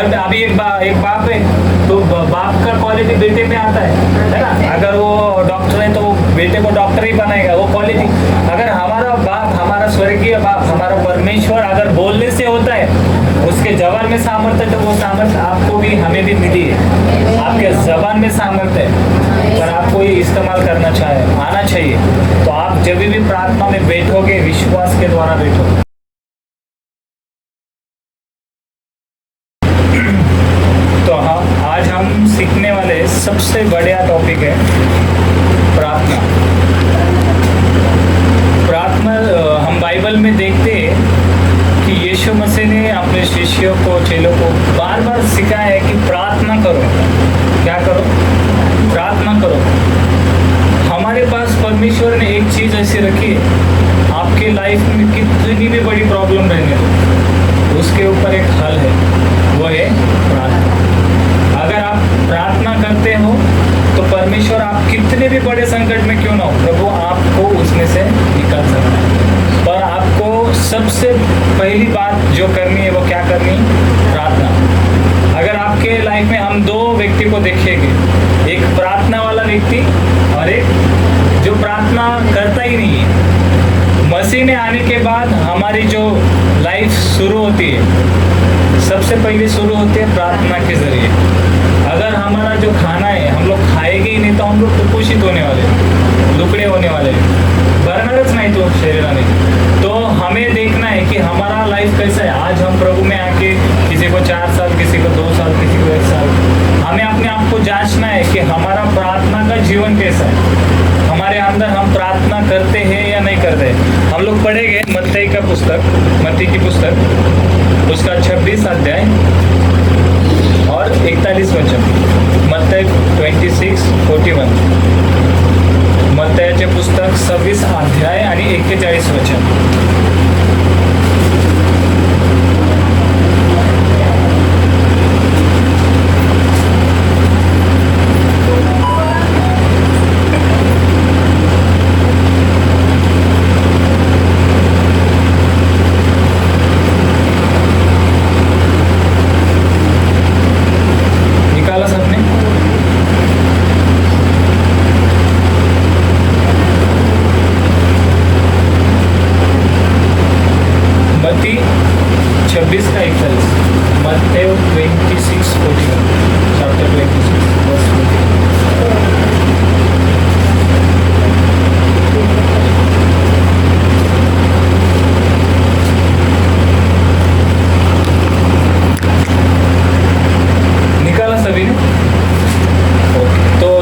अभी एक बाप है, तो बाप का क्वालिटी बेटे में आता है ना। अगर वो डॉक्टर है तो वो बेटे को डॉक्टर ही बनाएगा, वो क्वालिटी। अगर हमारा बाप, हमारा स्वर्गीय बाप, हमारा परमेश्वर अगर बोलने से होता है, उसके जबान में सामर्थ्य, तो वो सामर्थ्य आपको भी हमें भी मिली है। आपके जबान में सामर्थ्य है, पर आपको ये इस्तेमाल करना आना चाहिए। तो आप जब भी प्रार्थना में बैठोगे, विश्वास के द्वारा बैठोगे। तो हाँ, आज हम सीखने वाले सबसे बढ़िया टॉपिक है प्रार्थना। प्रार्थना हम बाइबल में देखते हैं कि यीशु मसीह ने अपने शिष्यों को, चेलों को बार बार सिखाया है कि प्रार्थना करो। क्या करो? प्रार्थना करो। हमारे पास परमेश्वर ने एक चीज़ ऐसी रखी है, आपके लाइफ में कितनी भी बड़ी प्रॉब्लम रहने दो, उसके ऊपर एक हल है, वो है प्रार्थना। अगर आप प्रार्थना करते हो तो परमेश्वर, आप कितने भी बड़े संकट में क्यों ना हो, प्रभु आपको उसमें से निकाल सकता है। पर आपको सबसे पहली बात जो करनी है, वो क्या करनी? प्रार्थना। अगर आपके लाइफ में हम दो व्यक्ति को देखेंगे, एक प्रार्थना वाला व्यक्ति और एक जो प्रार्थना करता ही नहीं है। मसीह में आने के बाद हमारी जो लाइफ शुरू होती है, सबसे पहले शुरू होती है प्रार्थना के जरिए। अगर हमारा जो खाना है हम लोग खाएंगे ही नहीं, तो हम लोग कुपोषित होने वाले, दुखड़े होने वाले, बरनारच नहीं तो शरीराने। तो हमें देखना है कि हमारा लाइफ कैसा है। आज हम प्रभु में आके, किसी को 4 साल, किसी को 2 साल, किसी को 1 साल, हमें अपने आप को जांचना है कि हमारा प्रार्थना का जीवन कैसा है। हमारे अंदर हम प्रार्थना करते हैं या नहीं करते। हम लोग पढ़ेंगे मत्ती का पुस्तक, मत्ती की पुस्तक, उसका 26 अध्याय और 41 वचन। मत्ती 26:41, मत्तीचे पुस्तक 26 अध्याय आणि 41 वचन।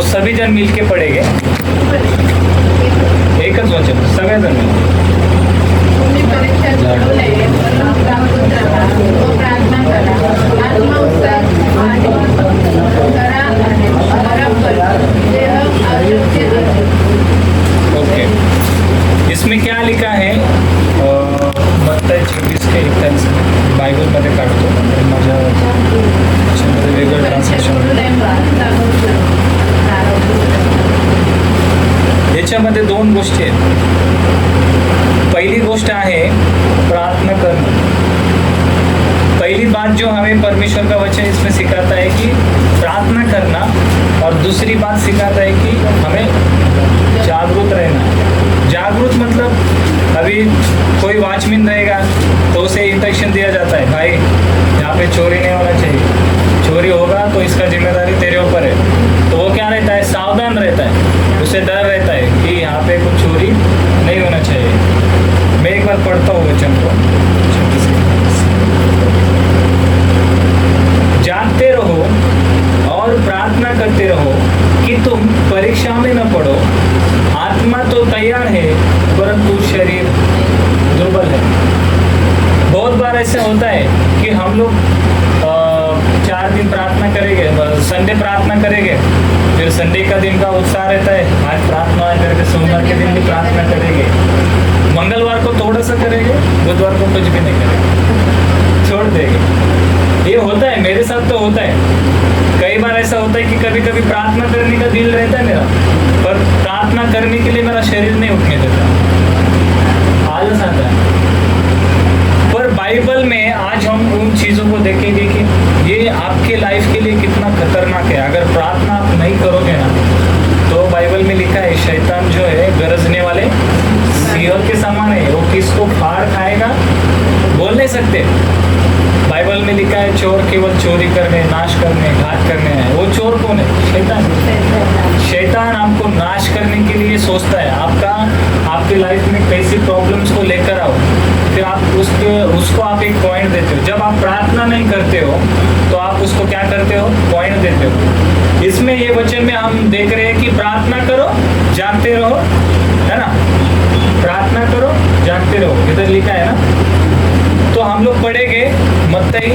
सभी जन मिल के पढ़ेंगे एकच वचन, सगळे जण ओके। इसमें क्या लिखा है? मत्ती 26:41 बाइबल मध्ये काढतो, माझ्या वेगळं ट्रान्सलेशन। याच्यामध्ये 2 गोष्टी आहेत। पहिली गोष्ट आहे प्रार्थना करना। पहली बात जो हमें परमेश्वर का वचन इसमें सिखाता है कि प्रार्थना करना, और दूसरी बात सिखाता है कि हमें जागरूक रहना। जागरूक मतलब अभी कोई वॉचमैन रहेगा तो उसे इंस्ट्रक्शन दिया जाता है, भाई यहाँ पे चोरी नहीं होना चाहिए, चोरी होगा तो इसका जिम्मेदारी तेरे ऊपर है। तो वो क्या रहता है? सावधान रहता है, उसे डर रहता है कि यहाँ पे कुछ चोरी नहीं होना चाहिए। मैं एक बार पढ़ता हूँ वचन को। जागते रहो और प्रार्थना करते रहो कि तुम परीक्षा में न पड़ो। आत्मा तो तैयार है परंतु शरीर दुर्बल है। बहुत बार ऐसा होता है कि हम लोग 4 दिन प्रार्थना करेंगे, संडे प्रार्थना करेंगे, फिर संडे का दिन का उत्साह रहता है, आज प्रार्थना करके सोमवार के दिन भी प्रार्थना करेंगे, मंगलवार को थोड़ा सा करेंगे, बुधवार को कुछ भी नहीं करेंगे, छोड़ देंगे। ये होता है, मेरे साथ तो होता है। कई बार ऐसा होता है कि कभी कभी प्रार्थना करने का दिल रहता है मेरा, पर प्रार्थना करने के लिए मेरा शरीर नहीं उठने देता, आलस आता है। पर बाइबल में आज हम उन चीज़ों को देखेंगे कि ये ये आपके लाइफ के लिए कितना खतरनाक है। अगर प्रार्थना आप नहीं करोगे ना, तो बाइबल में लिखा है शैतान जो है गरजने वाले सिंह के समान है, वो किसको फाड़ खाएगा बोल नहीं सकते। बाइबल में लिखा है चोर केवल चोरी करने, नाश करने, घात करने है। वो चोर कौन है? शैतान। शैतान आपको नाश करने के लिए सोचता है। आपके लाइफ में कैसी प्रॉब्लम्स को लेकर आओ, फिर आप उसको आप एक पॉइंट देते हो। जब आप प्रार्थना नहीं करते हो तो आप उसको क्या करते हो? पॉइंट देते हो। इसमें ये वचन में हम देख रहे हैं कि प्रार्थना करो, जागते रहो, है ना। प्रार्थना करो, जागते रहो, इधर लिखा है ना। तो हम लोग पढ़ेंगे मत्ती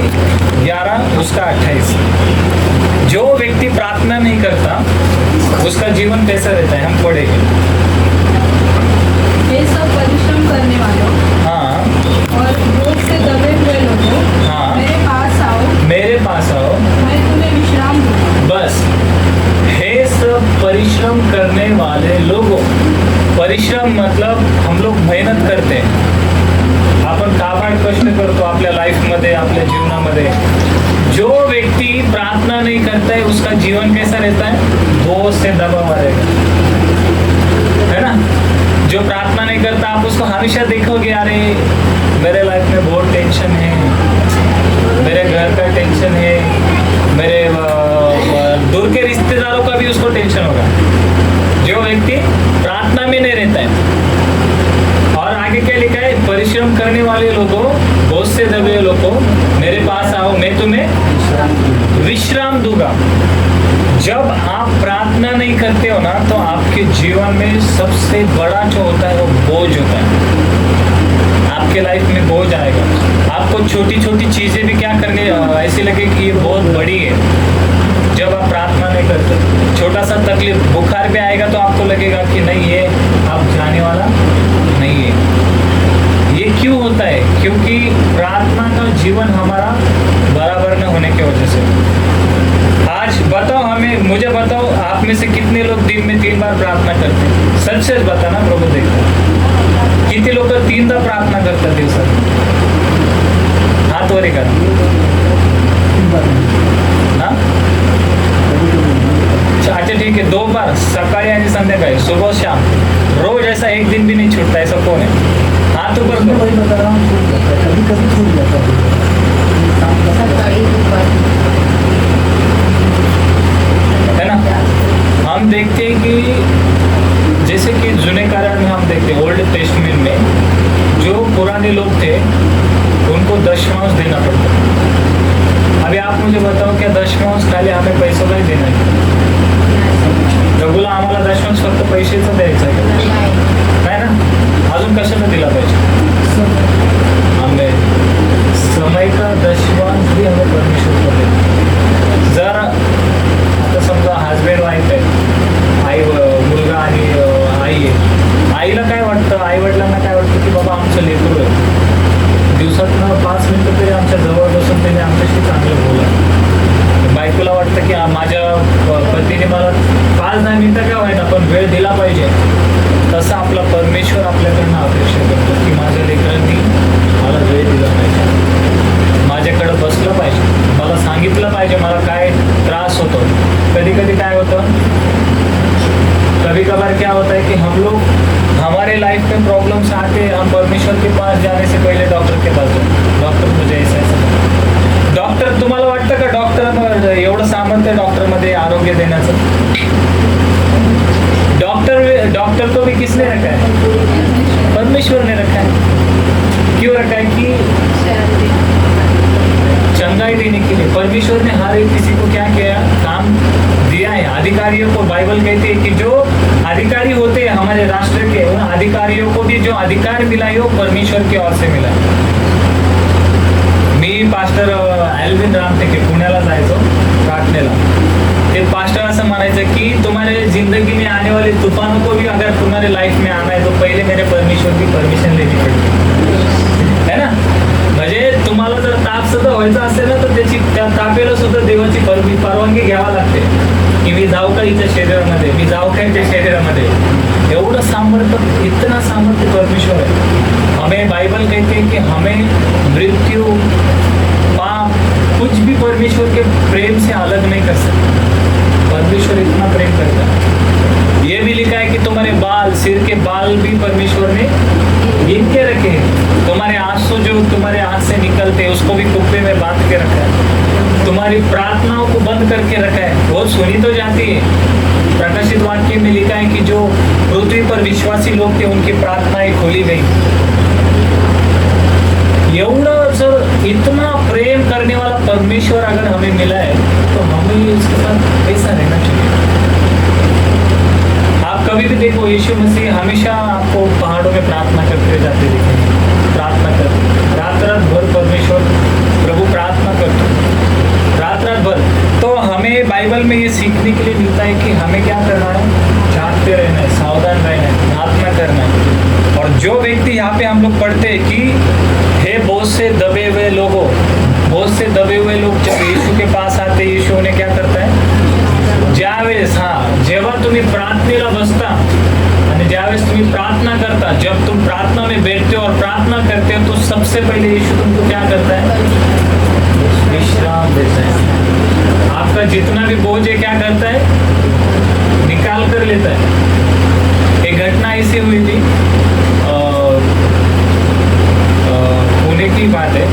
11 उसका 28। जो व्यक्ति प्रार्थना नहीं करता उसका जीवन कैसा रहता है, हम पढ़ेंगे। ये सब परिश्रम करने वालों हाँ और भूख से दबे हुए लोगों, हाँ। मेरे पास आओ, मैं तुम्हें विश्राम दूंगा। बस, हे सब परिश्रम करने वाले लोगों। परिश्रम मतलब हम लोग मेहनत करते हैं, आपण काबाड कष्ट करतो आपल्या लाईफमध्ये, आपल्या जीवनामध्ये। जो व्यक्ति प्रार्थना नहीं करता है उसका जीवन कैसा रहता है? बोझ से दबा हुआ रहेगा, है ना। जो प्रार्थना नहीं करता आप उसको हमेशा देखोगे, अरे मेरे लाइफ में बहुत टेंशन है, मेरे घर का टेंशन है, मेरे दूर के रिश्तेदारों का भी उसको टेंशन होगा। जो व्यक्ति प्रार्थना में नहीं रहता है। और आगे क्या लिखा है? परिश्रम करने वाले लोगों, बोझ से दबे हुए लोगों, मेरे पास आओ, मैं तुम्हें विश्राम दूंगा। जब आप प्रार्थना नहीं करते हो ना, तो आपके जीवन में सबसे बड़ा जो होता है वो बोझ होता है। आपके लाइफ में बोझ आएगा। आपको छोटी छोटी चीजें भी क्या करने ऐसी लगे कि ये बहुत बड़ी है। जब आप प्रार्थना नहीं करते, छोटा सा तकलीफ, बुखार भी आएगा तो आपको लगेगा कि नहीं, ये आप जाने वाला नहीं है। ये क्यों होता है? क्योंकि प्रार्थना का जीवन हमारा बराबर न होने की वजह से। आज बताओ मुझे बताओ, आप में से कितने लोग दिन में 3 बार प्रार्थना करते हैं? सच सच बताना, प्रभु देखता। कितने लोग 3दा प्रार्थना करतात दिवसात? हात वर करा। हाँ, अच्छा ठीक है, 2 बार, सकाळी आणि संध्याकाळी, सुबह शाम, रोज ऐसा एक दिन भी नहीं छूटता। ऐसा कौन है? हाथ ऊपर करो। है ना। हम देखते हैं कि जैसे कि जुने कारण में हम देखते हैं, ओल्ड टेस्टमेंट में जो पुराने लोग थे उनको दशमांश देना पड़ता। अभी आप मुझे बताओ, क्या दशमांश खाली हमें पैसों का ही देना है? प्रभूला आम्हाला दशमांश फक्त पैशाचं द्यायचं आहे ना? अजून कशाला दिला पाहिजे? हमें समय का दशमांश भी हमें परमेश्वर को देना। जर आता समजा हजबंड वाईफ आहे, आई मुलगा आणि आई आहे, आईला काय वाटतं, आई वडिलांना काय वाटतं की बाबा आमचं लेकरू आहे, दिवसातनं 5 मिनिटं तरी आमच्या जवळ बसून त्याने आमच्याशी चांगलं बोला। बायकोला वाटतं की माझ्या पतीने मला 5-10 मिनिटं का व्हायना पण वेळ दिला पाहिजे। तसं आपला परमेश्वर आपल्याकडनं अपेक्षा करतो की माझ्या लेकरांनी मला वेळ दिला पाहिजे, माझ्याकडं बसलं पाहिजे, मला सांगितलं पाहिजे मला काय त्रास होतो। कधी कधी काय होतं, कभी कभार क्या होता है कि हम लोग, हमारे लाइफ में प्रॉब्लम्स आते हैं, हम परमेश्वर के पास जाने से पहले डॉक्टर के पास जाते, डॉक्टर मुझे ऐसा। डॉक्टर, तुम्हाला वाटतं का डॉक्टर एवढं सामर्थ्य डॉक्टरमध्ये आरोग्य देण्याचं? डॉक्टर को भी किसने रखा है? परमेश्वर ने रखा है। क्यों रखा है? कि चंगाई देने के लिए। परमेश्वर ने हर एक किसी को क्या किया, काम दिया है। अधिकारियों को बाइबल कहती है कि जो अधिकारी होते हैं हमारे राष्ट्र के, उन अधिकारियों को भी जो अधिकार मिला है वो परमेश्वर की ओर से मिला। मी पास्टर एल्विन रामटेके पुण्याला जायचो प्रार्थनेला। ते पास्टर असं म्हणायचं की तुम्हारे जिंदगी में आने वाले तूफानों को भी अगर तुम्हारे लाइफ में आना है तो पहले मेरे परमेश्वर की परमिशन लेनी पड़ती है ना। म्हणजे तुम्हाला जर ताप सुद्धा व्हायचा असेल ना, तर त्याची त्या तापेला सुद्धा देवाची परवानगी घ्यावा लागते की मी जाऊ का हिच्या शरीरामध्ये, मी जाऊ का हिच्या शरीरामध्ये। एवढं सामर्थ्य, इतना सामर्थ्य परमेश्वर है। हमें बाइबल कहते हैं कि हमें मृत्यु, पाप, कुछ भी परमेश्वर के प्रेम से अलग नहीं कर सकते। परमेश्वर इतना प्रेम करता है। ये भी लिखा है कि तुम्हारे बाल, सिर के बाल भी परमेश्वर ने गिन के रखे हैं। तुम्हारे आंसू जो तुम्हारे हाथ से निकलते हैं उसको भी कुप्पे में बांध के रखा है। तुम्हारी प्रार्थनाओं को बंद करके रखा है, वो सुनी तो जाती है। प्रकाशित वाक्य में लिखा है कि जो पृथ्वी पर विश्वासी लोग थे उनकी प्रार्थनाएं खोली गई। एवढं जर इतना प्रेम करने वाला परमेश्वर अगर हमें मिला है तो हमें उसके साथ कैसा रहना चाहिए। आप कभी भी देखो, यीशु मसीह हमेशा आपको पहाड़ों में प्रार्थना करते हुए जाते देखेंगे। प्रार्थना करते रात रात भर परमेश्वर प्रभु प्रार्थना करते रात रात भर। तो हमें बाइबल में ये सीखने के लिए मिलता है कि हमें क्या करना है, जागते रहना है, सावधान रहना है, प्रार्थना करना है। और जो व्यक्ति यहाँ पे हम लोग पढ़ते हैं कि हे बहुत से दबे हुए लोगों, बहुत से दबे हुए लोग जब यीशु के पास आते, यीशु उन्हें क्या करता है, ज्यावेळेस जेव्हा तुम्ही प्रार्थनेला बसता आणि ज्यावेळेस तुम्ही प्रार्थना करता, जब तुम प्रार्थना में बैठते हो और प्रार्थना करते हो तो सबसे पहले यीशु तुमको क्या करता है, विश्राम देता है। आपका जितना भी बोझ है क्या करता है, निकाल कर लेता है। एक घटना ऐसी हुई थी, पुणे की बात है।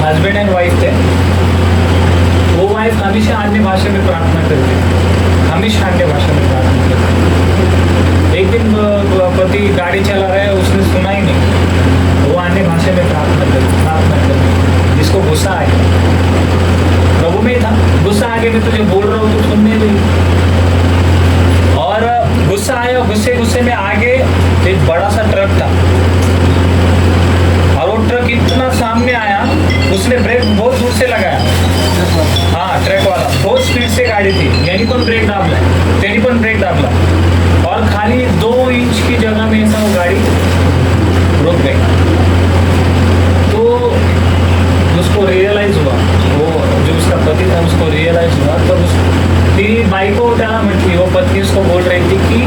हस्बैंड एंड वाइफ थे। वो वाइफ हमेशा अन्य भाषा में प्रार्थना करती, हमेशा अन्य भाषा में प्रार्थना करती। एक दिन पति गाड़ी चला रहा है, उसने सुना ही नहीं, वो अन्य भाषा में प्रार्थना करती। जिसको गुस्सा आ गया, प्रभु में था, गुस्सा आ गया, मैं तुझे बोल रहा हूँ तो सुनने दे। और गुस्सा आया, गुस्से में आगे एक बड़ा सा ट्रक था और वो ट्रक इतना सामने आया, उसने ब्रेक बहुत दूर से लगाया। हाँ, ट्रक वाला बहुत स्पीड से गाड़ी थी, यानी पण ब्रेक दाबला, त्याने पण ब्रेक दाबला और खाली 2 इंच की जगह में ऐसा वो गाड़ी रुक गई। तो उसको रियलाइज हुआ, वो जो उसका पति था उसको रियलाइज हुआ। तब ती बायको त्याला म्हटली, वो पत्नी उसको बोल रही थी कि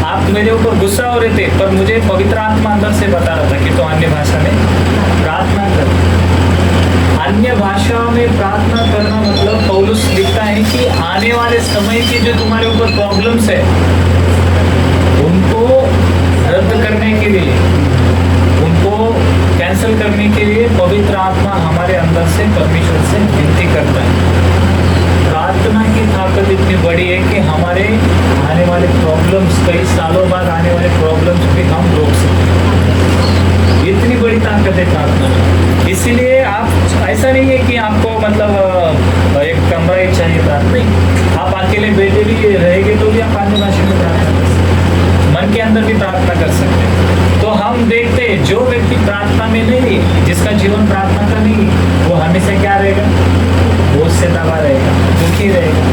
आप मेरे ऊपर गुस्सा हो रहे थे, पर मुझे पवित्र आत्मा अंदर से बता रहा था कि तो अन्य भाषा में प्रार्थना कर। अन्य भाषा में प्रार्थना करना मतलब पौलुस लिखता है कि आने वाले समय के जो तुम्हारे ऊपर प्रॉब्लम्स है उनको रद्द करने के लिए, उनको कैंसिल करने के लिए पवित्र आत्मा हमारे अंदर से परमेश्वर से विनती करता है। प्रार्थना की ताकत इतनी बड़ी है कि हमारे आने वाले प्रॉब्लम्स, कई सालों बाद आने वाले प्रॉब्लम्स भी हम रोक सकते हैं। इतनी बड़ी ताकत है प्रार्थना में। इसीलिए आप, ऐसा नहीं है कि आपको मतलब एक कमरा ही चाहिए प्रार्थना, नहीं, आप अकेले बैठे भी रहेंगे तो भी आप अन्य भाषा में प्रार्थना कर सकते हैं, मन के अंदर भी प्रार्थना कर सकते हैं। तो हम देखते हैं जो व्यक्ति प्रार्थना में नहीं है, जिसका जीवन प्रार्थना का नहीं है, वो हमेशा क्या रहेगा, बोझ से दबा रहेगा, दुखी रहेगा।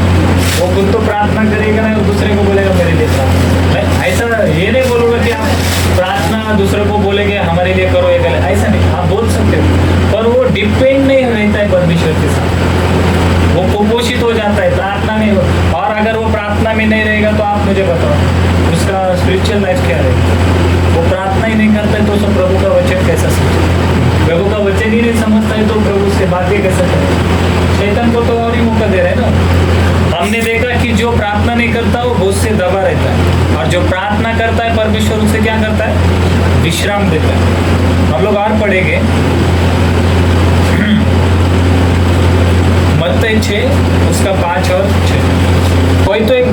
वो खुद तो प्रार्थना करेगा ना, दूसरे को बोलेगा मेरे लिए प्रार्थना। ऐसा ये नहीं बोलूँगा कि आप प्रार्थना दूसरे को बोलेंगे हमारे लिए करो, ये गलत, ऐसा नहीं, आप बोल सकते हो, पर वो डिपेंड नहीं रहता है परमेश्वर के साथ, वो कुपोषित हो जाता है, प्रार्थना नहीं हो। और अगर वो प्रार्थना में नहीं रहेगा तो आप मुझे बताओ उसका स्पिरिचुअल लाइफ क्या रहेगा। वो प्रार्थना ही नहीं करता है तो उसको प्रभु का वचन कैसा समझे, प्रभु का वचन ही नहीं समझता है तो प्रभु से बातें कैसे करें। शैतान को तो और ही मौका दे रहे हैं ना। हमने देखा कि जो प्रार्थना नहीं करता वो बोझ से दबा रहता है, और जो प्रार्थना करता है परमेश्वर उसे क्या करता है, विश्राम देता है। हम लोग और पढ़ेंगे मत्ती 6 उसका 5 और 6। कोई तो एक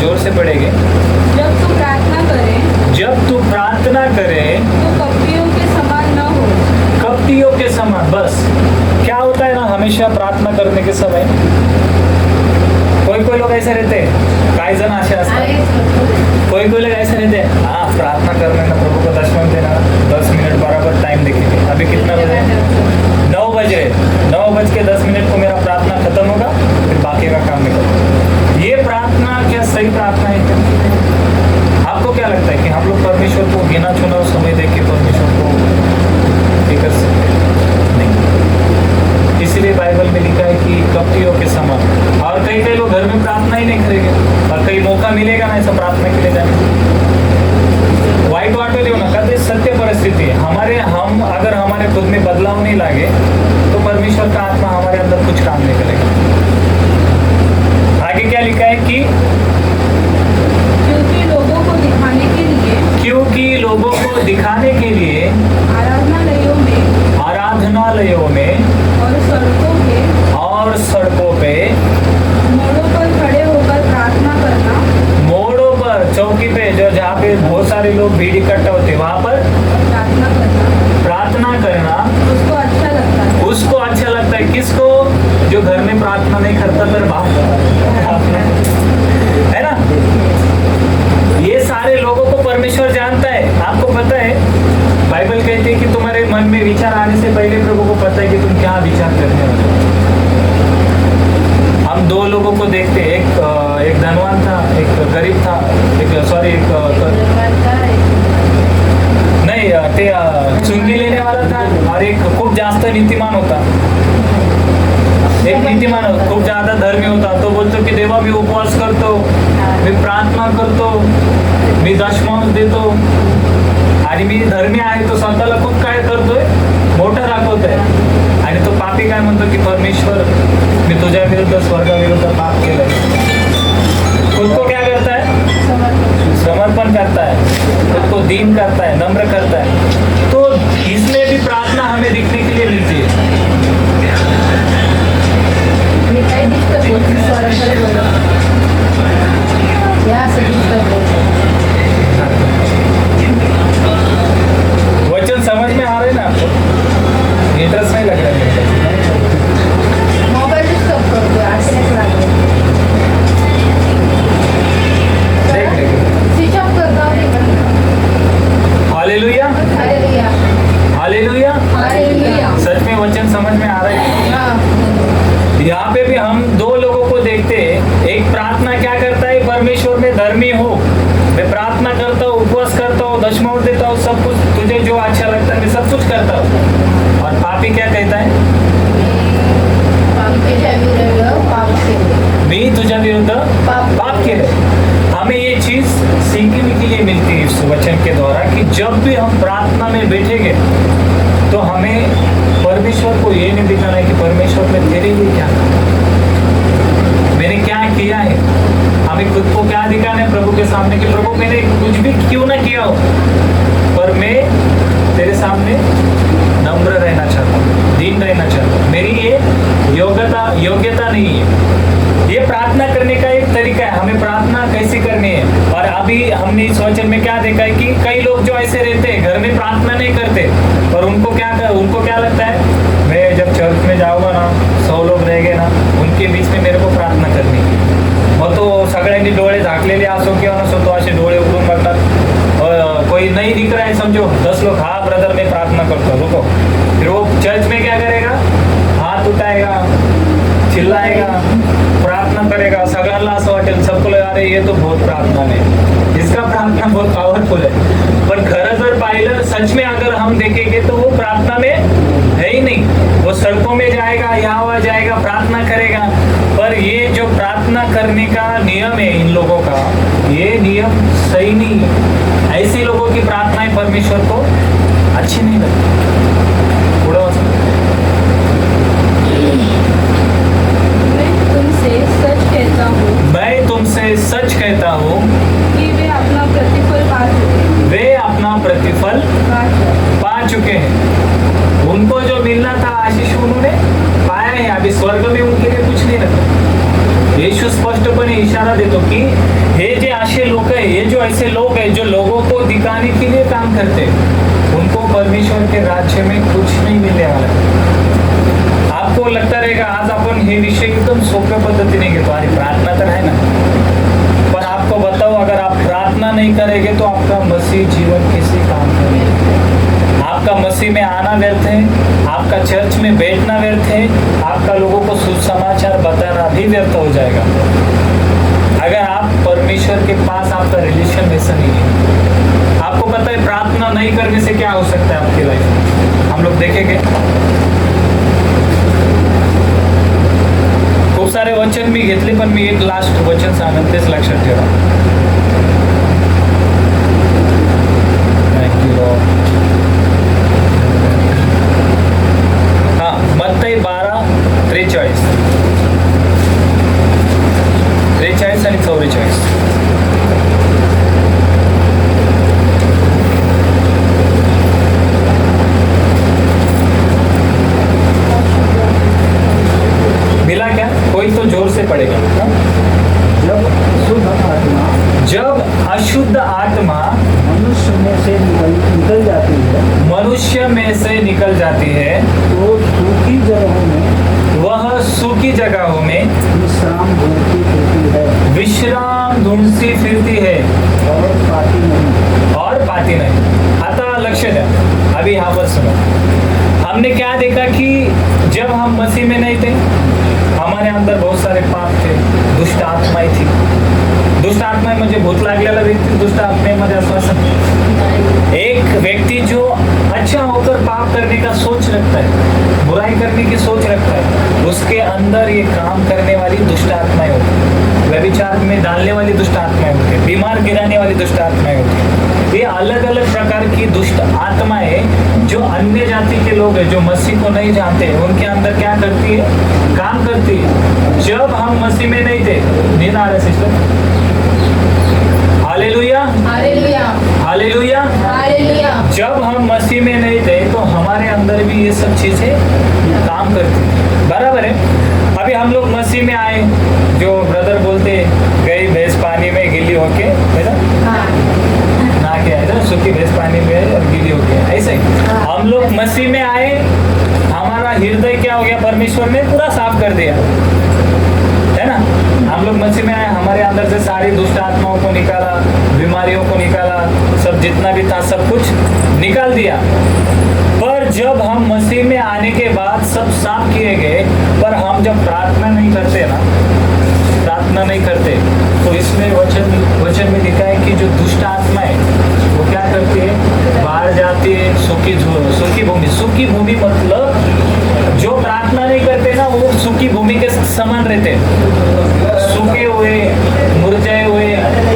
जोर से पढ़ेंगे। जब तू प्रार्थना करे, जब तू प्रार्थना करे तो कपटियों के समान न हो। कपटियों के समान, बस क्या होता है ना, हमेशा प्रार्थना करने के समय कोई लोग ऐसे रहते हैं, काही जण असे असतात, कोई लोग ऐसे रहते हैं, हाँ प्रार्थना करने ना, प्रभु को 10 मिनट देना, 10 मिनट बराबर टाइम देखेंगे। अभी कितना बजे, 9 बजे, 9:10 को मेरा प्रार्थना खत्म होगा, फिर बाकी का काम निकल। ये प्रार्थना क्या सही प्रार्थना है क्या? आपको क्या लगता है कि हम लोग परमेश्वर को गिना चुना समय दे के परमेश्वर को कर सकते हैं? नहीं। इसलिए बाइबल में लिखा है कि कपटियों के समान। और कई लोग घर में प्रार्थना ही नहीं करेंगे, और कई मौका मिलेगा ना ऐसा प्रार्थना के लिए जाने। वाईट वाटू देऊ नका, ते सत्य परिस्थिति है। हम अगर हमारे खुद में बदलाव नहीं लागे तो परमेश्वर का आत्मा हमारे अंदर कुछ काम नहीं करेगा। आगे क्या लिखा है कि क्योंकि लोगों को दिखाने के लिए आराधनालयों में और सड़कों पे मोड़ों पर खड़े होकर मोड़ों पर चौकी पे जो जहाँ पे बहुत सारे लोग भीड़ इकट्ठा होते हैं वहां पर प्रार्थना करना उसको अच्छा लगता है। किसको? जो घर में प्रार्थना नहीं करता फिर है ना। ये सारे लोगों को परमेश्वर जानता है। आपको पता है बाइबल कहती है कि तुम्हारे मन में विचार आने से पहले प्रभु को पता है कि तुम क्या विचार करने वाले हो। हम दो लोगों को देखते, एक धनवान था, एक गरीब था, नहीं ते चुंगी लेने वाला था और एक खूप जास्त नीतिमान होता। एक नीतिमान खूप ज्यादा धर्मी होता। तो बोलतो की देवा मी उपवास करतो, मी प्रार्थना करतो, मी दशमांश देतो आणि मी धर्मी आहे, तो स्वतःला खूप काय करतोय, मोठा दाखवतोय। आणि तो पापी काय म्हणतो की परमेश्वर मी तुझ्या विरुद्ध स्वर्गाविरुद्ध पाप केलंय। खुद को क्या करता है? समर्पण करता है, खुद को दीन करता है, नम्र करता है। तो इसमें भी प्रार्थना हमें दिखने के लिए मिलती है। वचन समझ में आ रहे ना आपको? इंटरेस्ट नहीं लग रहा है? Hallelujah, hallelujah. सच में वचन समझ में आ रहा है। यहाँ पे भी हम दो लोगों को देखते हैं। एक प्रार्थना क्या करता है, परमेश्वर में धर्मी हो, मैं प्रार्थना करता हूँ, उपवास करता हूँ, दशमांश देता हूँ, सब कुछ तुझे जो अच्छा लगता है मैं सब कुछ करता हूँ। और पापी क्या कहता है? मी तुझ्या विरुद्ध पाप केले। हमें ये चीज सीखने के लिए मिलती है इस वचन के द्वारा कि जब भी हम प्रार्थना में बैठेंगे तो हमें परमेश्वर को ये नहीं दिखाना है कि परमेश्वर ने तेरे लिए क्या कहा, मैंने क्या किया है। हमें खुद को क्या दिखाना है प्रभु के सामने कि प्रभु मैंने कुछ भी क्यों ना किया हो, पर मैं तेरे सामने नम्र रहना चाहता हूँ, दीन रहना चाहता हूँ। मेरी ये योग्यता नहीं है। ये प्रार्थना करने का एक तरीका है। हमें प्रार्थना कैसे करनी है। और अभी हमने इस वचन में क्या देखा है कि कई लोग जो ऐसे रहते हैं, घर में प्रार्थना नहीं करते, और उनको क्या लगता है, मैं जब चर्च में जाऊंगा ना, 100 लोग रहेंगे ना, उनके बीच में मेरे को प्रार्थना करनी है। मग तो सगळ्यांनी डोळे झाकलेले असो किंवा नसो, तो असे डोळे उघडून बघतात। और कोई नहीं दिख रहा है, समझो 10 लोग, हाँ ब्रदर मैं प्रार्थना करता हूँ, रुको। फिर वो चर्च में क्या करेगा, हाथ उठाएगा, चिल्लाएगा, प्रार्थना करेगा, सगळ्यांना असं वाटेल, सबको लगा अरे ये तो बहुत प्रार्थना है, इसका प्रार्थना बहुत पावरफुल है। पर खरं जर पाहिलं, सच में अगर हम देखेंगे तो वो प्रार्थना में है ही नहीं। वो सड़कों में जाएगा, यहाँ जाएगा, प्रार्थना करेगा, पर ये जो प्रार्थना करने का नियम है इन लोगों का, ये नियम सही नहीं है। ऐसे लोगों की प्रार्थनाएं परमेश्वर को अच्छी नहीं लगती। थोड़ा मैं तुमसे सच कहता हूँ कि वे अपना प्रतिफल पा चुके हैं। उनको जो मिलना था आशीष उन्होंने पाया है। अभी स्वर्ग में उनके लिए कुछ नहीं रखा। यीशु स्पष्टपणे इशारा देतो कि हे जे असे लोग हैं, ये जो ऐसे लोग हैं जो लोगों को दिखाने के लिए काम करते हैं, उनको परमेश्वर के राज्य में कुछ नहीं मिलने वाला है। आपको लगता रहेगा आज अपन हे विषय एकदम सोप्या पद्धतीने घेतो, आणि प्रार्थना तर है ना, पर आपको बताओ अगर आप प्रार्थना नहीं करेंगे तो आपका मसीह जीवन किसी काम का नहीं। आपका मसीह में आना व्यर्थ है, आपका चर्च में बैठना व्यर्थ है, आपका लोगों को सुसमाचार बताना भी व्यर्थ हो जाएगा अगर आप परमेश्वर के पास आपका रिलेशन वैसा नहीं है। आपको पता है प्रार्थना नहीं करने से क्या हो सकता है आपकी लाइफ में, हम लोग देखेंगे। खूप सारे वचन मी घेतले, पण मी एक लास्ट वचन सांगेन, तेच लक्षात ठेवा। पड़ेगा। जब अशुद्ध आत्मा मनुष्य में से निकल जाती है, मनुष्य में से निकल जाती है तो सूखी जगहों में वह सूखी जगहों में विश्राम ढूंढती फिरती है विश्राम ढूंढती फिरती है और पाती नहीं। आता लक्ष द्या, अभी यहाँ पर सुनो। हमने क्या देखा कि जब हम मसीह में नहीं थे, हमारे अंदर बहुत सारे पाप थे, दुष्ट आत्माएं थी। दुष्ट आत्माएं म्हणजे भूत लागलेला व्यक्ती दुष्ट आत्मेमध्ये आश्वासन। एक व्यक्ति जो अच्छा होकर पाप करने का सोच रखता है, बुराई करने की सोच रखता है, उसके अंदर ये काम करने वाली दुष्ट आत्माएं होती है, व्यभिचार में डालने वाली दुष्ट आत्माएं होती है, बीमार गिराने वाली दुष्ट आत्माएं होती है। ये अलग अलग प्रकार की दुष्ट आत्माएं जो अन्य जाति के लोग हैं, जो मसीह को नहीं जानते, उनके अंदर क्या करती है, काम करती है। जब हम मसीह में नहीं थे, नींद आ रहा sister, hallelujah hallelujah hallelujah. Hallelujah. जब हम मसीह में नहीं थे तो हमारे अंदर भी ये सब चीजें काम करती थी, बराबर है। अभी हम लोग मसीह में आए, जो ब्रदर बोलते गई भैंस पानी में गिली होके, है ना, ना क्या है ना, सूखी भैंस पानी में और गिली होके, ऐसे ही हम लोग मसीह में आए, हमारा हृदय क्या हो गया, परमेश्वर ने पूरा साफ कर दिया, है ना। हम लोग मसीह में आए, हमारे अंदर से सारी दुष्ट आत्माओं को निकाला, बीमारियों को निकाला, सब जितना भी था सब कुछ निकाल दिया। पर जब हम मसीह में आने के बाद सब साफ किए गए, पर हम जब प्रार्थना नहीं करते ना, प्रार्थना नहीं करते, तो इसमें वचन में लिखा है कि जो दुष्ट आत्मा है वो क्या करती है, बाहर जाती है, सूखी भूमि। सूखी भूमि मतलब जो प्रार्थना नहीं करते ना, वो सूखी भूमि के समान रहते, सूखे हुए, मुरझाए हुए,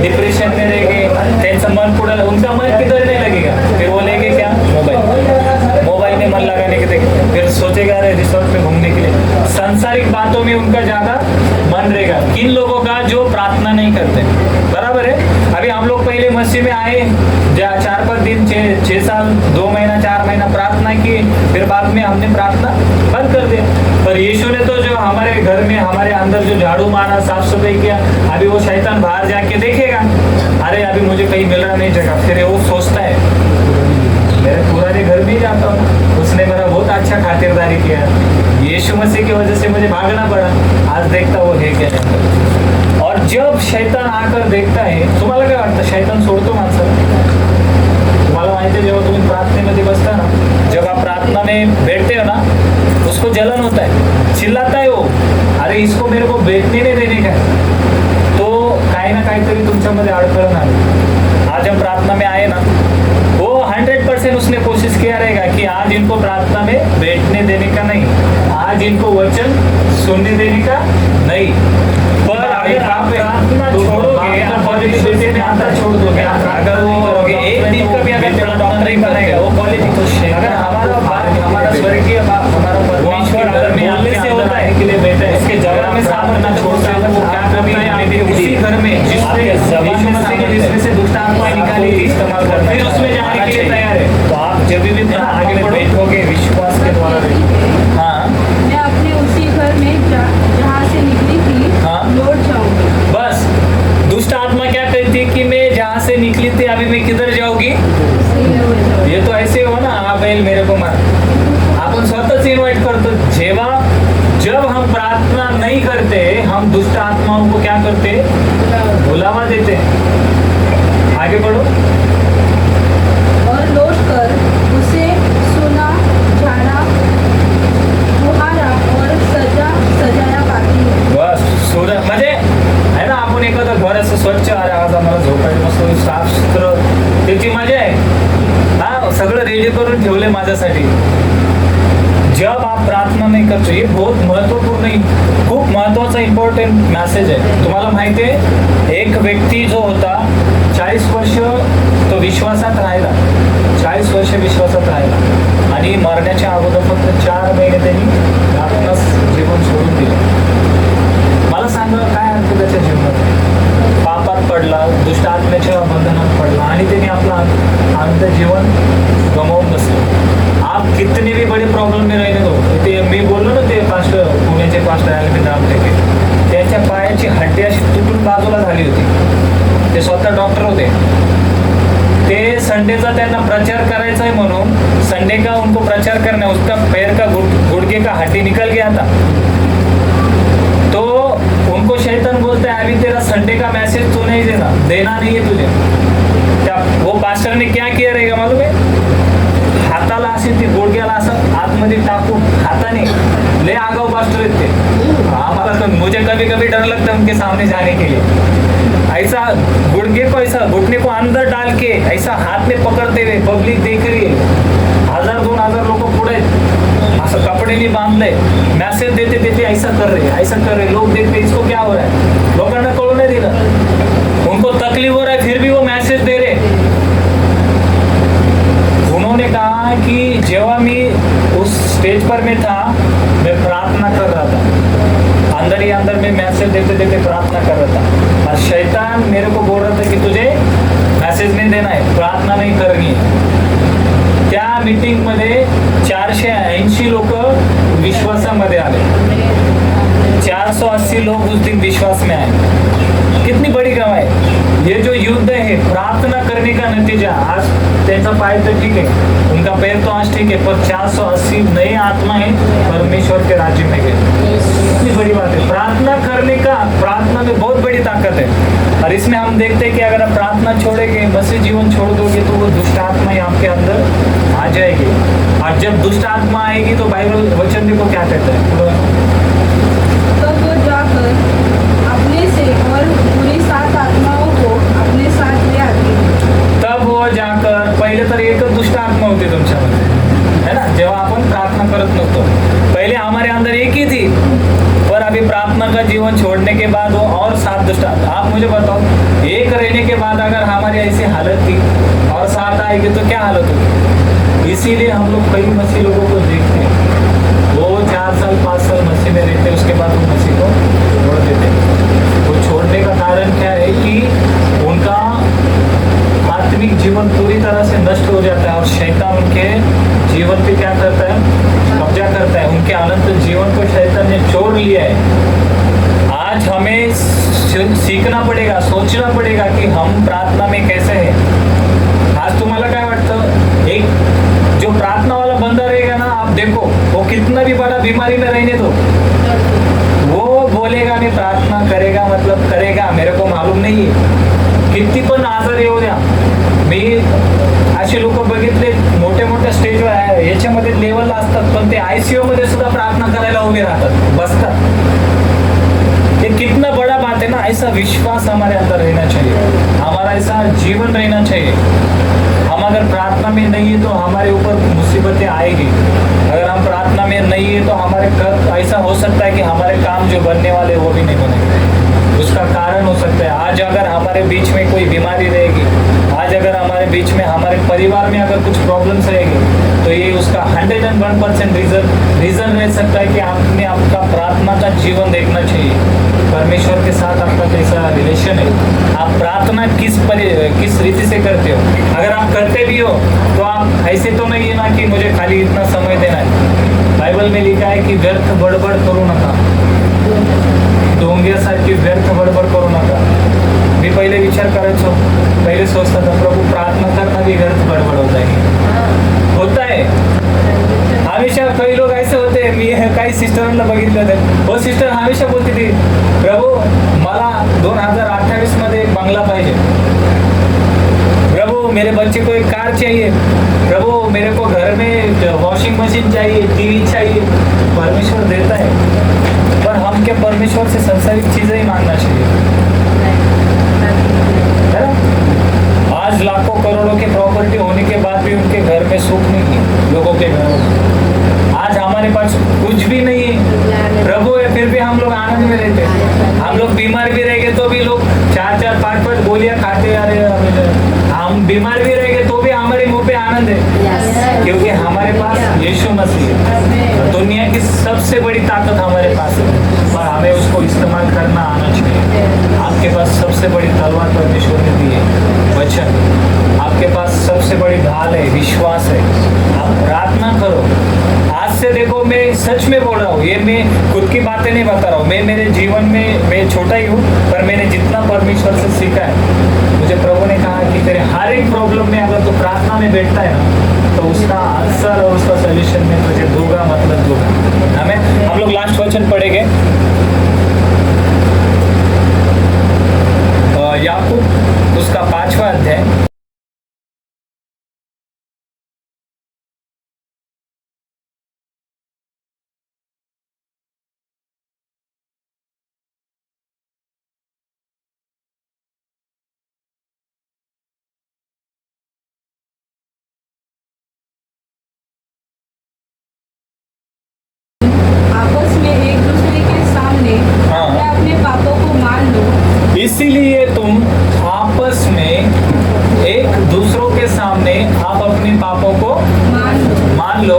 डिप्रेशन में रहेंगे, टेंशन मन पूरा, उनका मन किधर नहीं लगेगा, फिर वो लेंगे क्या, मोबाइल में मन लगाने के देखे, फिर सोचेगा अरे रिसोर्ट में घूमने के लिए, सांसारिक बातों में उनका ज्यादा मन रहेगा। किन लोगों का, जो प्रार्थना नहीं करते, बराबर है। अभी हम लोग पहले मसीह में आए, 4-5 दिन, 6 साल, 2 महीना, 4 महीना प्रार्थना की, फिर बाद में हमने प्रार्थना बंद कर दिया। पर यीशु ने तो जो हमारे घर में, हमारे अंदर जो झाड़ू मारा, साफ सफाई किया, अभी वो शैतान बाहर जाके देखेगा, अरे अभी मुझे कहीं मिल रहा नहीं जगह, फिर वो सोचता है मेरे पुराने घर में ही जाता हूँ, उसने मेरा बहुत अच्छा खातिरदारी किया, यीशु मसीह की वजह से मुझे भागना पड़ा, आज देखता वो है क्या नहीं। और जब शैतान आकर देखता है, तुम्हाला काय वाटतं, शैतान सोडतो माणसाला? तुम्हाला माहिती है, जेव्हा तुम्ही प्रार्थनेमध्ये बसता ना, जब आप प्रार्थना में बैठते हो ना, उसको जलन होता है, चिल्लाता है वो, अरे इसको मेरे को बैठने नहीं देने का, तो काही ना काहीतरी तुमच्यामध्ये अडथळा आला। आज हम प्रार्थना में आए ना, वो 100% उसने कोशिश किया रहेगा कि आज इनको प्रार्थना में बैठने देने का नहीं, आज इनको वचन सुनने देने का नहीं। पर अगर आप प्रार्थना छोड़ोगे, पॉजिटिविटी में आता छोड़ दोगे, अगर वो करोगे, एक दिन का भी अगर प्रार्थना नहीं करेगा, वो पॉलिटिक्स, अगर हमारा स्वर्गीय बाप, हमारा परमेश्वर अगर बोलने से होता है के लिए बेटा है, उसके जवाब में साफ करना छोड़ता है, वो क्या कभी नहीं, उसी घर में जिसने यीशु मसीह ने जिसमें से दुष्ट आत्माएं निकाली थी, इस्तेमाल करना, फिर उसमें जाने के लिए तैयार है। तो आप जब भी आगे बैठोगे विश्वास के द्वारा, हाँ, मैं अपने उसी घर में जहाँ से निकली थी, हाँ, लौट जाऊंगी। बस दुष्ट आत्मा क्या कहती है कि मैं जहाँ से निकली थी अभी मैं किधर जाऊंगी, ये तो ऐसे हो ना, आप बैल मेरे को मार, आपण स्वतःच इन्वाइट करतो। जब हम प्रार्थना नहीं करते, हम दुष्ट आत्माओं को क्या करते, बुलावा देते। आगे बढ़ो। और लौटकर उसे सुना, झाड़ा, फुहारा और सजाया पाती है। बस सूरज म्हणजे आहे ना, आपण एखादं घर असं स्वच्छ, अरे आज आम्हाला झोपायला मस्त साफ सुथरं, त्याची मजा आहे, हा, सगळं रेडी करून ठेवले माझ्यासाठी। जब आप प्रार्थना नहीं करते, ये बहुत महत्वपूर्ण, खूप महत्वाचा इम्पॉर्टंट मैसेज है। तुम्हाला माहिती आहे, एक व्यक्ती जो होता 40 वर्ष तो विश्वासात राहिला, 40 वर्ष विश्वासात राहिला, आणि मरण्याच्या अगोदर फक्त 4 महिने त्यांनी आपणास जीवन सोडून दिलं। मला सांगा काय अर्थ त्याच्या जीवनात, पापात पडला, दुष्ट आत्म्याच्या बंधनात पडला, आणि त्यांनी आपला अंत जीवन गमावून बसलं। आप कितने भी बड़े प्रॉब्लम में रहने दो, ते मी बोललो ना, ते पास्टर, पुण्याचे पास्टर अरविंद आपटे, त्यांच्या पायाची हड्डी अशी तुटून बाजूला झाली होती. ते स्वतः डॉक्टर होते. ते संडेचा त्यांना प्रचार करायचा है म्हणून संडे का उनको प्रचार करना है, उसका पैर का गुड़गे का हड्डी निकल गया था. तो उनको शैतान बोलता है अभी तेरा संडे का मैसेज तू नहीं देना नहीं है तुझे. क्या वो पास्टर ने क्या किया रहेगा मालूम है, हाताला अशी ती गुडघ्याला असं आतमध्ये टाकून हाताने ले आगाऊ पास्टर आहेत ते. आम्हाला तो मुझे कभी कभी डर लगता है उनके सामने जाने के लिए. ऐसा गुड़गे को ऐसा घुटने को अंदर डाल के ऐसा हाथ में पकड़ते हुए पब्लिक देख रही है. 1000-2000 लोग पुढे असं कपड़े नहीं बांधले मैसेज देते देते ऐसा कर रहे. लोग देखते इसको क्या हो रहा है, लोगों ने कळू नहीं दिला. उनको तकलीफ हो रहा है फिर भी वो मैसेज दे रहे. उन्होंने कहा कि जेव्हा मी उस स्टेज पर मैं था मैं प्रार्थना कर रहा था, अंदर ही अंदर में मैसेज देते देते प्रार्थना कर रहा था. और शैतान मेरे को बोल रहा था कि तुझे मैसेज नहीं देना है, प्रार्थना नहीं करनी है. त्या मीटिंग मध्ये 480 लोक विश्वासामध्ये आले. 480 लोग उस दिन विश्वास में आए. कितनी बड़ी कमाई. ये जो युद्ध है प्रार्थना करने का नतीजा. आज त्यांचा पाय तो ठीक है, उनका पैर तो आज ठीक है, पर 480 नए आत्मा है परमेश्वर के राज्य में गए. कितनी बड़ी बात है. प्रार्थना करने का, प्रार्थना में बहुत बड़ी ताकत है. और इसमें हम देखते हैं कि अगर आप प्रार्थना छोड़ेंगे, मसीह जीवन छोड़ दोगे तो वो दुष्ट आत्मा ही आपके अंदर आ जाएगी. और जब दुष्ट आत्मा आएगी तो बाइबल वचन देखो क्या कहता है. तब वो जाकर अपने से और पूरी 7 आत्माओं को अपने साथ ले आती. तब वो जाकर, पहिले तर एकच दुष्ट आत्मा होती तुमच्यामध्ये है ना, जेव्हा आपण प्रार्थना करत नव्हतो. पहले हमारे अंदर एक ही थी, पर अभी प्रार्थना का जीवन छोड़ने के बाद वो और 7 दुष्ट आत्मा. आप मुझे बताओ, एक रहने के बाद अगर हमारी ऐसी हालत थी और 7 आएगी तो क्या हालत होगी. इसीलिए हम लोग कई मसीह लोगों को देखते हैं, वो 4 साल 5 साल मसीह में रहते, उसके बाद वो मसीह को छोड़ देते. वो छोड़ने का कारण क्या है कि उनका आत्मिक जीवन पूरी तरह से नष्ट हो जाता है और शैतान उनके जीवन पे क्या करता है, कब्जा करता है. उनके अनंत जीवन को शैतान ने चोर लिया है. आज हमें सीखना पड़ेगा, सोचना पड़ेगा कि हम प्रार्थना में कैसे हैं. आज तुम्हाला काय वाटतं, एक जो प्रार्थना वाला बंदा रहेगा ना, आप देखो वो कितना भी बड़ा बीमारी में रहने दो, वो बोलेगा मैं प्रार्थना करेगा, मतलब करेगा. मेरे को मालूम नहीं है किती पण आजार येऊ द्या. मी असे लोक बघितले मोठ्या मोठ्या स्टेजवर आहे, याच्यामध्ये लेवलला असतात, पण ते ICU मध्ये सुद्धा प्रार्थना करायला उभे राहतात, बसतात. ये कितना बड़ा बात है ना. ऐसा विश्वास हमारे अंदर रहना चाहिए, हमारा ऐसा जीवन रहना चाहिए. हम अगर प्रार्थना में नहीं है तो हमारे ऊपर मुसीबतें आएगी. अगर हम प्रार्थना में नहीं है तो हमारे ऐसा हो सकता है कि हमारे काम जो बनने वाले वो भी नहीं बनेंगे. उसका कारण हो सकता है आज अगर हमारे बीच में कोई बीमारी रहेगी, आज अगर हमारे बीच में हमारे परिवार में अगर कुछ प्रॉब्लम्स रहेगी, तो ये उसका 101% रीजन रह सकता है कि आपने आपका प्रार्थना का जीवन देखना चाहिए. परमेश्वर के साथ आपका कैसा रिलेशन है, आप प्रार्थना किस रीति से करते हो. अगर आप करते भी हो तो आप ऐसे तो नहीं है ना कि मुझे खाली इतना समय देना है. बाइबल में लिखा है कि व्यर्थ बडबड करू नका, ढोंग्यासारखी व्यर्थ बडबड करू नका. मी पहिले विचार करायचो, पहिले सोचता था प्रभु प्रार्थना करना भी व्यर्थ बडबड होता है. हमेशा कई लोग ऐसे होते, मी काही सिस्टरांना बघितलं होतं, वो सिस्टर हमेशा बोलती थी प्रभु मला 2028 मध्ये एक बंगला पाहिजे, प्रभु मेरे बच्चे को एक कार चाहिए, प्रभु मेरे को घर में वॉशिंग मशीन चाहिए, टीवी चाहिए. परमेश्वर देता है, पर हम क्या परमेश्वर से संसारिक चीजें ही मांगना चाहिए, है ना. आज लाखों करोड़ों की प्रॉपर्टी होने के बाद भी उनके घर में सुख नहीं है. लोगों के घरों में आज हमारे पास कुछ भी नहीं है, प्रभु है, फिर भी हम लोग आनंद में रहते हैं. हम लोग बीमार भी रहेंगे तो भी लोग 4-4, 5-5 गोलियां खाते आ रहे हैं. हम बीमार भी रहेंगे तो भी हमारे मुंह पे आनंद है, क्योंकि हमारे पास यीशु मसीह है. दुनिया की सबसे बड़ी ताकत हमारे पास है, और हमें उसको इस्तेमाल करना आना चाहिए। आपके पास सबसे बड़ी तलवार परमेश्वर ने दी है, वचन। आपके पास सबसे बड़ी ढाल है, विश्वास है। आप प्रार्थना करो। आज से देखो, मैं सच में बोल रहा हूँ, ये मैं खुद की बातें नहीं बता रहा हूँ। मैं मेरे जीवन में, मैं छोटा ही हूँ, पर मैंने जितना परमेश्वर से सीखा है, मुझे प्रभु ने कहा कि तेरे हर एक प्रॉब्लम में अगर तू प्रार्थना में बैठता है ना, तो उसका आंसर और उसका सोल्यूशन में तुझे दूंगा, मतलब दूंगा। हमें हम लोग लास्ट वचन पढ़ेंगे, याकूब उसका 5वां अध्याय। आपस में एक दूसरे के सामने हाँ। अपने अपने पापों को मान लो। इसीलिए तुम आपस में एक दूसरों के सामने आप अपने पापों को मान लो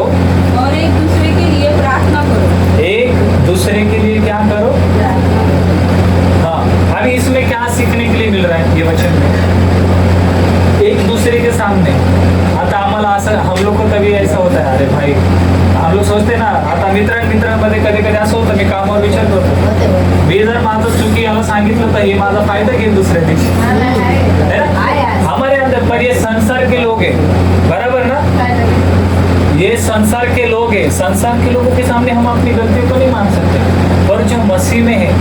और एक दूसरे के लिए प्रार्थना करो। एक दूसरे के लिए क्या करो? हाँ, अभी इसमें क्या सीखने के लिए मिल रहा है ये वचन में? एक दूसरे के सामने। आता आम्हाला असं, हम लोग को कभी ऐसा होता है, अरे भाई हम लोग सोचते ना, आता मित्रांमध्ये कधी कधी असं होतं, मी कामावर विचार करतो, मी जर माझं चुकी याला सांगितलं तर हे माझा फायदा घेईल दुसऱ्या दिवशी, है ना? हमारे अंदर, पर ये संसार के लोग हैं, बराबर ना? ये संसार के लोग हैं। संसार के लोगों के सामने हम अपनी गलती को नहीं मान सकते, पर जो मसीह में है,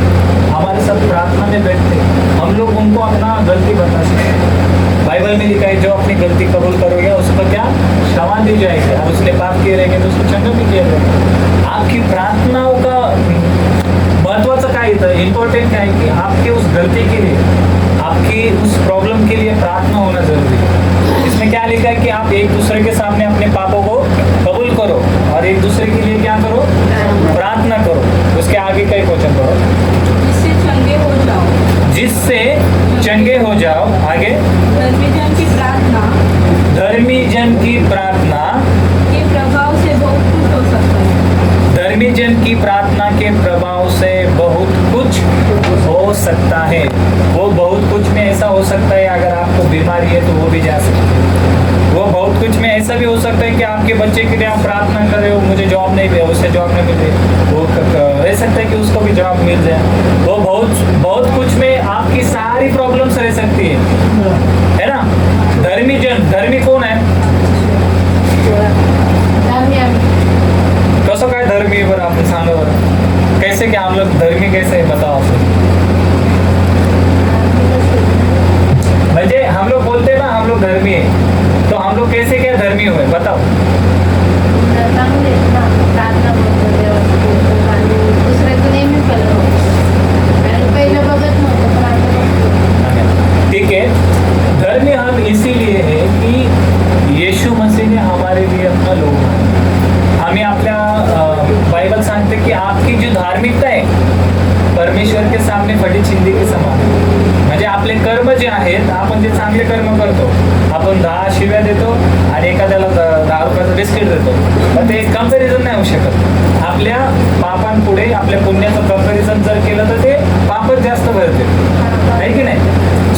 हमारे साथ प्रार्थना में बैठते, हम लोग उनको अपना गलती बता सकते हैं। बाइबल में लिखा है, जो अपनी गलती कबूल करोगे उसको क्या क्षमा दी जाएगी, और उसने पाप किए रहेंगे तो उसको क्षमा भी किया जाएगा। आपकी प्रार्थनाओं का महत्वाचं काय इथं इम्पॉर्टेंट काय की आपकी उस गलती के लिए, आपकी उस प्रॉब्लम के लिए प्रार्थना होना जरूरी है। इसमें क्या लिखा है कि आप एक दूसरे के सामने अपने पापों को कबूल करो और एक दूसरे के लिए क्या करो? प्रार्थना करो। उसके आगे का एक वचन पढ़ो, जिससे चंगे हो जाओ। जिससे चंगे हो जाओ। आगे, धर्मी जन की प्रार्थना धर्मी जन की प्रार्थना के प्रभाव से बहुत कुछ हो सकता है। धर्मी जन की प्रार्थना के प्रभाव से बहुत कुछ हो सकता है। वो बहुत कुछ में ऐसा हो सकता है, अगर आपको बीमारी है तो वो भी जा सकती है। वो बहुत कुछ में ऐसा भी हो सकता है कि आपके बच्चे के लिए आप प्रार्थना कर रहे हो, मुझे जॉब नहीं मिले, उसे जॉब नहीं मिले, वो रह सकता है कि उसको भी जॉब मिल जाए। वो बहुत कुछ में आपकी सारी प्रॉब्लम्स रह सकती है ना? धर्मी जन, धर्मी कौन है? कसं काय धर्मी है? बरं आपण सांगा बरं, कैसे क्या हम लोग धर्मी कैसे है, बताओ आप। म्हणजे हम लोग बोलते हैं ना हम लोग धर्मी है, तो हम लोग कैसे क्या धर्मी हुए, बताओ। ठीक है, धर्मी हम इसीलिए है कि यीशु मसीह ने हमारे लिए अपना लोग हमें आपल्या बाइबल सांगते की आपकी जी धार्मिकता आहे परमेश्वर के सामने फटी चिंदी के समान आहे। म्हणजे आपले कर्म जे आहेत, आपण जे चांगले कर्म करतो, आपण 10 शिव्या देतो आणि एखाद्याला 10 रुपयाचं बिस्किट देतो, पण ते कंपॅरिझन नाही होऊ शकत। आपल्या पापांपुढे आपल्या पुण्याचं कंपॅरिझन जर केलं तर ते पापच जास्त भरते, आहे की नाही?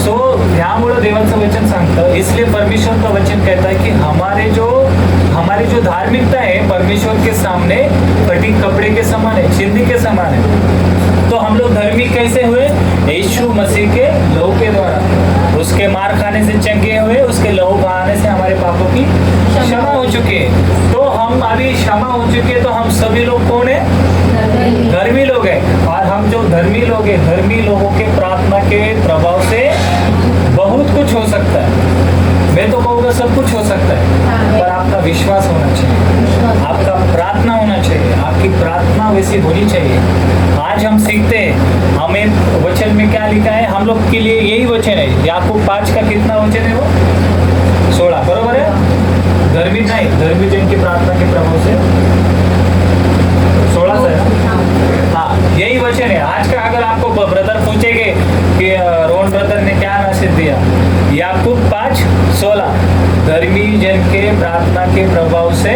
सो ह्यामुळं देवाचं वचन सांगतं, इसलिए परमेश्वर का वचन कहता है कि हमारी जो धार्मिकता है परमेश्वर के सामने फटी कपड़े के समान है, चिंदी के समान है। तो हम लोग धर्मी कैसे हुए? यीशु मसीह के लहू के द्वारा, उसके मार खाने से चंगे हुए, उसके लहू बहाने से हमारे पापों की क्षमा हो चुकी है। तो हम अभी क्षमा हो चुके हैं, तो हम सभी लोग कौन है? धर्मी लोग हैं। और हम जो धर्मी लोग हैं, धर्मी लोगों के प्रार्थना के प्रभाव से बहुत कुछ हो सकता है। मैं तो कहूँगा सब कुछ हो सकता है, पर आपका विश्वास होना चाहिए, आपका प्रार्थना होना चाहिए, आपकी प्रार्थना वैसी होनी चाहिए। आज हम सीखते हैं, हमें वचन में क्या लिखा है, हम लोग के लिए यही वचन है। याकूब 5 का कितना वचन है? वो 16, बरोबर है? धर्मी नहीं, धर्मी जन की प्रार्थना के प्रभाव से 16 से है। हाँ, यही वचन है। आज का अगर आपको ब्रदर पूछेंगे कि रोहन ब्रदर ने क्या मैसेज दिया, याकूब 5:16, धर्मी जन के प्रार्थना के प्रभाव से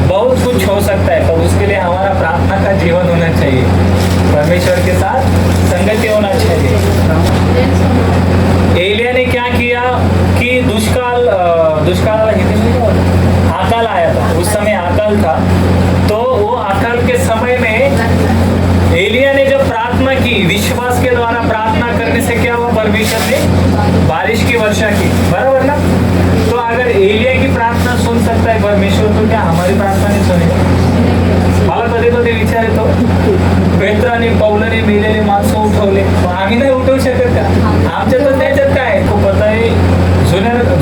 बहुत कुछ हो सकता है, तो उसके लिए हमारा प्रार्थना का जीवन होना चाहिए, परमेश्वर के साथ एलिया ने जब प्रार्थना की, विश्वास के द्वारा प्रार्थना करने से क्या हुआ, परमेश्वर ने बारिश की वर्षा की, बराबर ना। तो अगर एलिया की प्रार्थना सुन सकता है परमेश्वर, तो क्या हमारी प्रार्थना नहीं सुनेगा? मला कधी कधी विचार येतो, पेत्राने पौलाने मेलेले माणसं उठवले, मग आम्ही नाही उठवू शकत का? आमच्या तो त्याच्यात काय आहे? खूप पता है,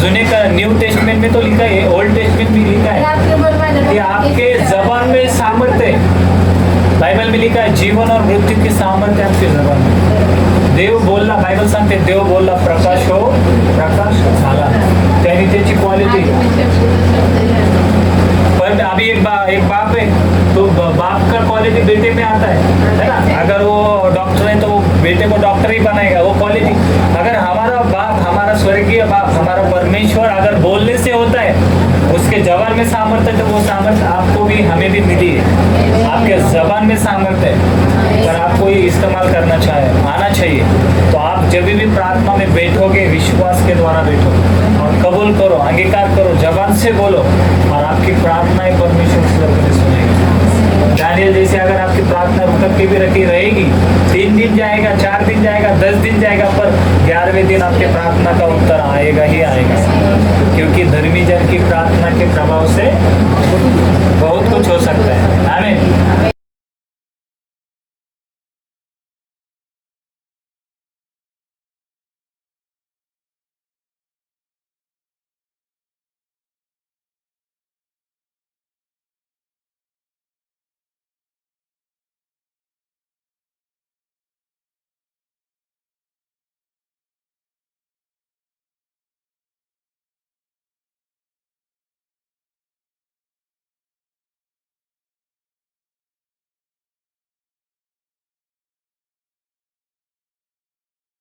जुने का न्यू टेस्टमेंट में तो लिखा है, ओल्ड टेस्टमेंट में लिखा है कि आपके जबान में सामर्थ्य है। बाइबल में लिखा है जीवन और मृत्यू की सामर्थ्य आपके जबान में। देव बोलला, बाइबल सांगते देव बोलला प्रकाश हो, प्रकाश झाला, त्याने त्याची क्वालिटी। पर अभी एक बाप है, तो बाप का क्वालिटी बेटे में आता है ना। अगर वो डॉक्टर है तो वो बेटे को डॉक्टर ही बनाएगा, वो क्वालिटी। अगर हमारा बाप, हमारा स्वर्गीय बाप, हमारा परमेश्वर अगर बोलने से होता है, उसके जबान में सामर्थ्य, तो वो सामर्थ्य आपको भी, हमें भी मिली है। आपके जबान में सामर्थ्य है, पर आपको ये इस्तेमाल करना आना चाहिए। तो आप जब भी प्रार्थना में बैठोगे, विश्वास के द्वारा बैठो और कबूल करो, अंगीकार करो, जबान से बोलो, और आपकी प्रार्थनाएं परमेश्वर स्वर्ग में सुनेगा। दानियल जैसे अगर आपकी प्रार्थना रुक के भी रखी रहेगी, 3 दिन जाएगा, 4 दिन जाएगा, 10 दिन जाएगा, पर 11वें दिन आपके प्रार्थना का उत्तर आएगा ही आएगा। क्योंकि धर्मी जन की प्रार्थना के प्रभाव से बहुत कुछ हो सकता है। आमीन।